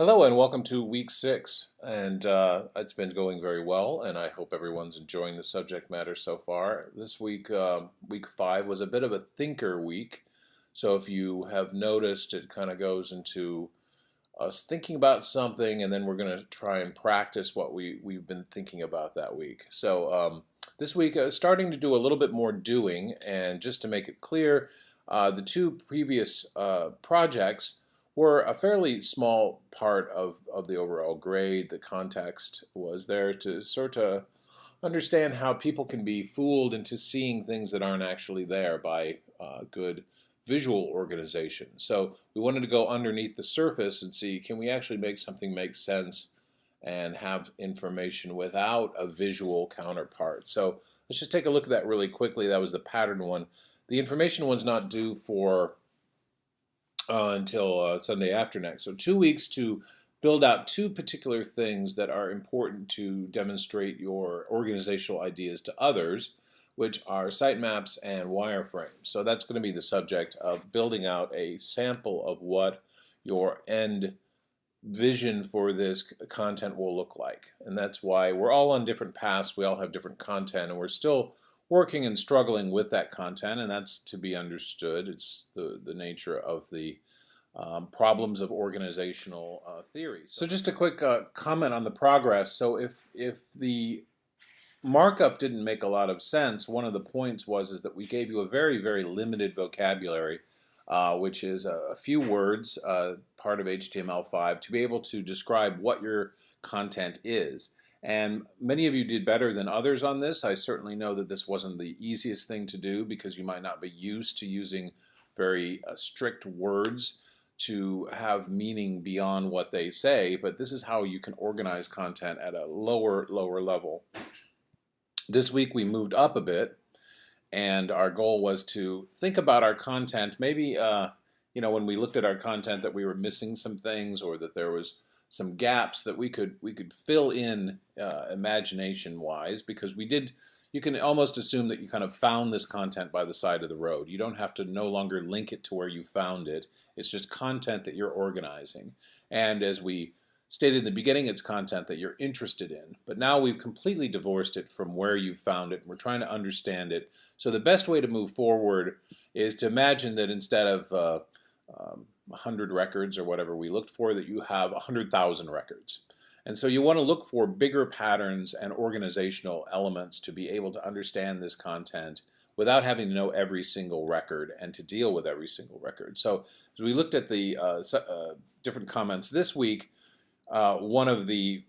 Hello and welcome to week 6, and it's been going very well, and I hope everyone's enjoying the subject matter so far. This week, week 5, was a bit of a thinker week, so if you have noticed, it kind of goes into us thinking about something, and then we're going to try and practice what we've been thinking about that week. So this week, starting to do a little bit more doing, and just to make it clear, the two previous projects were a fairly small part of the overall grade. The context was there to sort of understand how people can be fooled into seeing things that aren't actually there by good visual organization. So we wanted to go underneath the surface and see, can we actually make something make sense and have information without a visual counterpart. So let's just take a look at that really quickly. That was the pattern one. The information one's not due for until Sunday after next. So 2 weeks to build out two particular things that are important to demonstrate your organizational ideas to others, which are sitemaps and wireframes. So that's going to be the subject of building out a sample of what your end vision for this content will look like. And that's why we're all on different paths, we all have different content, and we're still working and struggling with that content, and that's to be understood. It's the nature of the problems of organizational theory. So just a quick comment on the progress. So if the markup didn't make a lot of sense, one of the points is that we gave you a very, very limited vocabulary, which is a few words, part of HTML5, to be able to describe what your content is. And many of you did better than others on this. I certainly know that this wasn't the easiest thing to do because you might not be used to using very strict words to have meaning beyond what they say, but this is how you can organize content at a lower level. This week we moved up a bit, and our goal was to think about our content. Maybe when we looked at our content that we were missing some things, or that there was some gaps that we could fill in imagination-wise, because we did. You can almost assume that you kind of found this content by the side of the road. You don't have to no longer link it to where you found it. It's just content that you're organizing. And as we stated in the beginning, it's content that you're interested in. But now we've completely divorced it from where you found it, and we're trying to understand it. So the best way to move forward is to imagine that instead of 100 records or whatever we looked for, that you have 100,000 records. And so you want to look for bigger patterns and organizational elements to be able to understand this content without having to know every single record and to deal with every single record. So as we looked at the different comments this week, one of the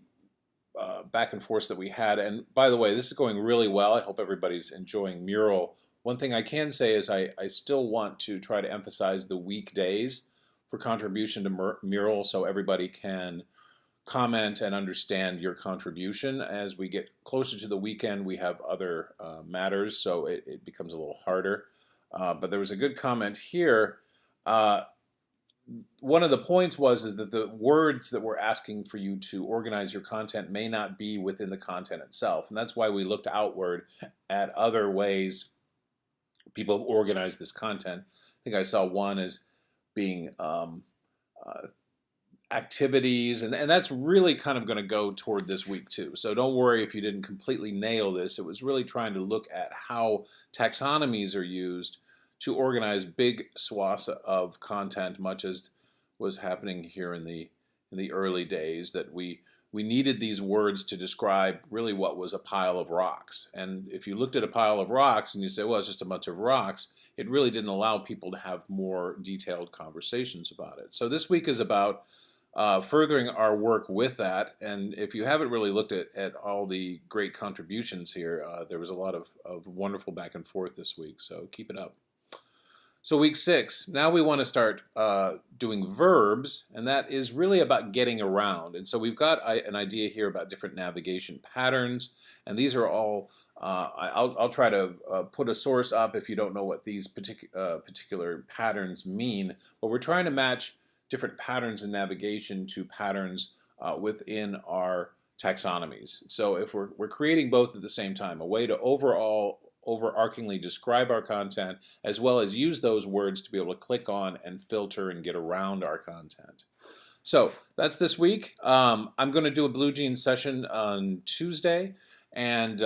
back and forths that we had, and by the way, this is going really well. I hope everybody's enjoying Mural. One thing I can say is I still want to try to emphasize the weekdays for contribution to Mural, so everybody can comment and understand your contribution. As we get closer to the weekend, we have other matters, so it becomes a little harder. But there was a good comment here. One of the points is that the words that we're asking for you to organize your content may not be within the content itself, and that's why we looked outward at other ways people have organized this content. I think I saw one as being activities, and that's really kind of going to go toward this week too. So don't worry if you didn't completely nail this. It was really trying to look at how taxonomies are used to organize big swaths of content, much as was happening here in the early days, that we needed these words to describe really what was a pile of rocks. And if you looked at a pile of rocks and you say, well, it's just a bunch of rocks, it really didn't allow people to have more detailed conversations about it. So this week is about furthering our work with that. And if you haven't really looked at all the great contributions here, there was a lot of wonderful back and forth this week, so keep it up. So week 6, now we want to start doing verbs, and that is really about getting around. And so we've got an idea here about different navigation patterns, and these are all, I'll try to put a source up if you don't know what these particular patterns mean, but we're trying to match different patterns in navigation to patterns within our taxonomies. So if we're creating both at the same time, a way to overarchingly describe our content, as well as use those words to be able to click on and filter and get around our content. So that's this week. I'm going to do a Blue Jeans session on Tuesday, and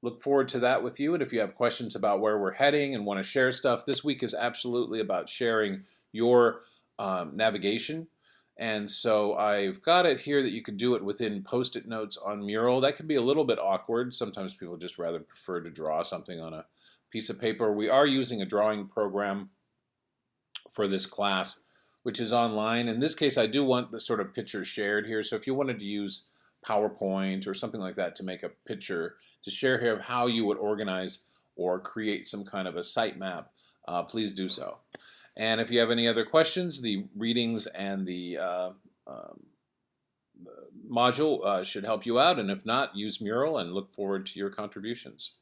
look forward to that with you. And if you have questions about where we're heading and want to share stuff, this week is absolutely about sharing your navigation. And so I've got it here that you can do it within post-it notes on Mural. That can be a little bit awkward. Sometimes people just rather prefer to draw something on a piece of paper. We are using a drawing program for this class, which is online. In this case, I do want the sort of picture shared here. So if you wanted to use PowerPoint or something like that to make a picture to share here of how you would organize or create some kind of a sitemap, please do so. And if you have any other questions, the readings and the module should help you out. And if not, use Mural and look forward to your contributions.